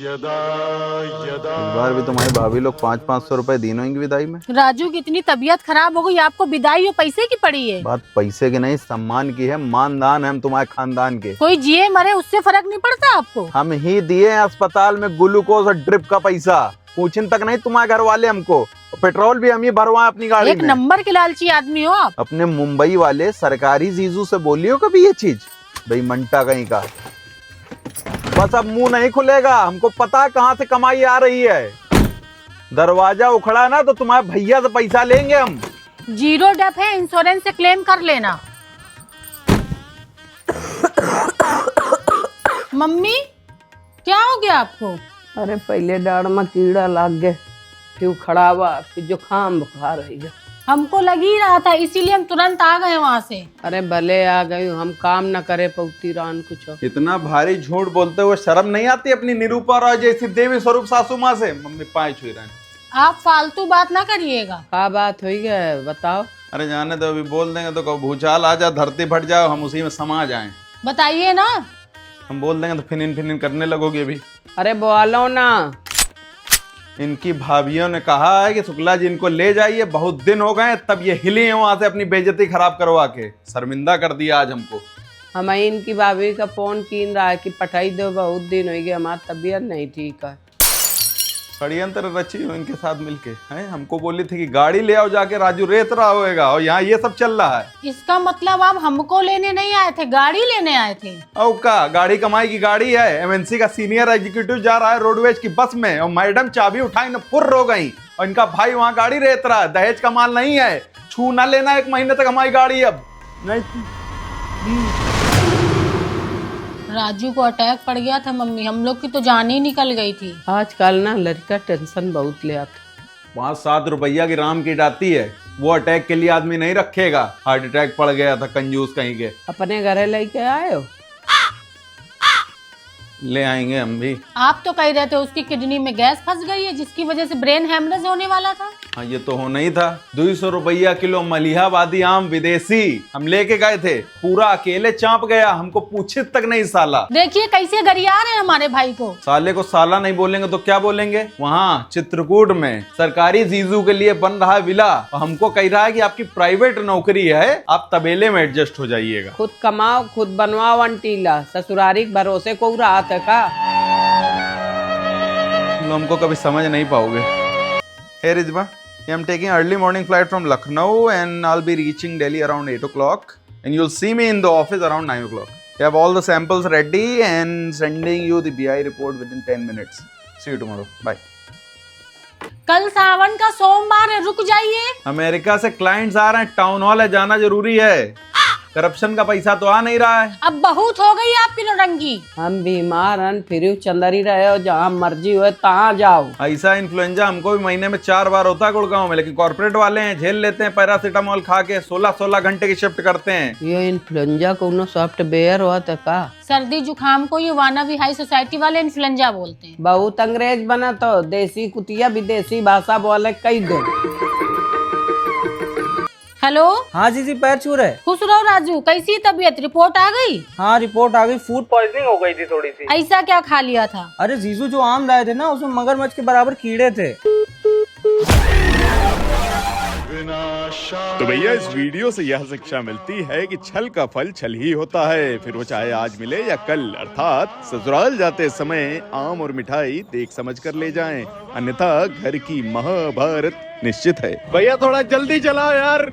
यदा यदा इस बार भी तुम्हारी भाभी लोग 500-500 रुपए दी होंगी विदाई में। राजू की इतनी तबीयत खराब हो गई, आपको विदाई और पैसे की पड़ी है। बात पैसे की नहीं, सम्मान की है, मानदान है हम तुम्हारे खानदान के। कोई जिए मरे उससे फर्क नहीं पड़ता आपको। हम ही दिए अस्पताल में ग्लूकोज और ड्रिप का पैसा, पूछने तक नहीं तुम्हारे घर वाले हमको। पेट्रोल भी हम ही भरवाए अपनी गाड़ी एक में। नंबर के लालची आदमी हो आप। अपने मुंबई वाले सरकारी जीजू से बोलियो कभी ये चीज, भाई मंटा कहीं का। बस अब मुंह नहीं खुलेगा, हमको पता है कहाँ से कमाई आ रही है। दरवाजा उखड़ा ना तो तुम्हारे भैया से पैसा लेंगे हम। जीरो डेप है, इंश्योरेंस से क्लेम कर लेना। मम्मी क्या हो गया आपको? अरे पहले डाढ़ में कीड़ा लग गए, फिर खड़ावा, फिर जुकाम बुखार हो गया। हमको लग ही रहा था, इसीलिए हम तुरंत आ गए वहाँ से। अरे भले आ गई, हम काम न करे पौती रान कुछ। इतना भारी झूठ बोलते हुए शर्म नहीं आती अपनी निरूपा राय जैसी देवी स्वरूप सासू माँ से? मम्मी पाए छुई रहे हैं। आप फालतू बात ना करिएगा। क्या बात हुई है बताओ। अरे जाने दो, अभी बोल देंगे तो कब भूचाल आ जाए, धरती फट जाए, हम उसी में समा जाएं। बताइए ना। हम बोल देंगे तो फिनिन फिनिन करने लगोगे अभी। अरे बोलो ना। इनकी भाभियों ने कहा है कि शुक्ला जी इनको ले जाइए, बहुत दिन हो गए, तब ये हिली है वहां से अपनी बेइज्जती खराब करवा के। शर्मिंदा कर दिया आज हमको। हम इनकी भाभी का फोन कीन रहा है कि पठाई दो, बहुत दिन हो गए, हमारी तबीयत नहीं ठीक है। षड्यंत्र रची हो इनके साथ मिलके हैं। हमको बोली थी कि गाड़ी ले आओ जाके, राजू रेत रहा होएगा, और यहाँ ये सब चल रहा है। इसका मतलब आप हमको लेने नहीं आए थे, गाड़ी लेने आए थे। औ का गाड़ी कमाई की गाड़ी है। एमएनसी का सीनियर एग्जीक्यूटिव जा रहा है रोडवेज की बस में, और मैडम चाबी उठाई न फुर्र हो गई, और इनका भाई वहाँ गाड़ी रेत रहा है। दहेज का माल नहीं है, छू ना लेना 1 महीने तक हमारी गाड़ी। अब नहीं राजू को अटैक पड़ गया था मम्मी, हम लोग की तो जान ही निकल गई थी। आजकल ना लड़का टेंशन बहुत ले आता। 5-7 रुपया की राम किट आती है, वो अटैक के लिए आदमी नहीं रखेगा। हार्ट अटैक पड़ गया था कंजूस कहीं के। अपने घरे लेके आए हो? ले आएंगे हम भी। आप तो कह रहे थे उसकी किडनी में गैस फंस गई है, जिसकी वजह से ब्रेन हेमरेज होने वाला था। हाँ ये तो होना ही था। 200 रुपया किलो मलिहाबादी आम विदेशी हम लेके गए थे, पूरा अकेले चाप गया, हमको पूछे तक नहीं साला। देखिए कैसे गरिया रहे हैं हमारे भाई को। साले को साला नहीं बोलेंगे तो क्या बोलेंगे? वहाँ चित्रकूट में सरकारी जीजू के लिए बन रहा है विला, और हमको कह रहा है कि आपकी प्राइवेट नौकरी है, आप तबेले में एडजस्ट हो जाइएगा। खुद कमाओ खुद बनवाओ अंटीला, ससुरारी के भरोसे को रात है का। हमको कभी समझ नहीं पाओगे। Hey Rizba, I'm taking early morning flight from Lucknow and I'll be reaching Delhi around 8 o'clock and you'll see me in the office around 9 o'clock. I have all the samples ready and sending you the BI report within 10 minutes. See you tomorrow. Bye. कल सावन का सोमवार है, रुक जाइए। America से clients आ रहे हैं, town hall है, जाना जरूरी है। करप्शन का पैसा तो आ नहीं रहा है। अब बहुत हो गई आपकी नौटंकी। हम बीमार हैं, फिर चंदरी रहे हो, जहाँ मर्जी हो तहाँ जाओ। ऐसा इन्फ्लुएंजा हमको भी महीने में 4 बार होता है गुड़गांव में, लेकिन कॉर्पोरेट वाले हैं, झेल लेते हैं, पैरासीटामोल खा के 16-16 घंटे की शिफ्ट करते हैं। ये इन्फ्लुएंजा कोनो सॉफ्टवेयर हुआ था का? सर्दी जुकाम को ये वानावी हाई सोसाइटी वाले इन्फ्लुएंजा बोलते हैं। बहुत अंग्रेज बना तो देसी कुतिया विदेशी भाषा बोले कई दो। हेलो। हाँ जी पैर छू रहे। खुश रहो राजू, कैसी तबीयत? रिपोर्ट आ गई? हाँ रिपोर्ट आ गई, फूड पॉइजनिंग हो गई थी थोड़ी सी। ऐसा क्या खा लिया था? अरे जीजू जो आम लाए थे ना, उसमें मगरमच्छ के बराबर कीड़े थे। तो भैया इस वीडियो से यह शिक्षा मिलती है कि छल का फल छल ही होता है, फिर वो चाहे आज मिले या कल। अर्थात ससुराल जाते समय आम और मिठाई देख समझ कर ले जाएं, अन्यथा घर की महाभारत निश्चित है। भैया थोड़ा जल्दी चलाओ यार।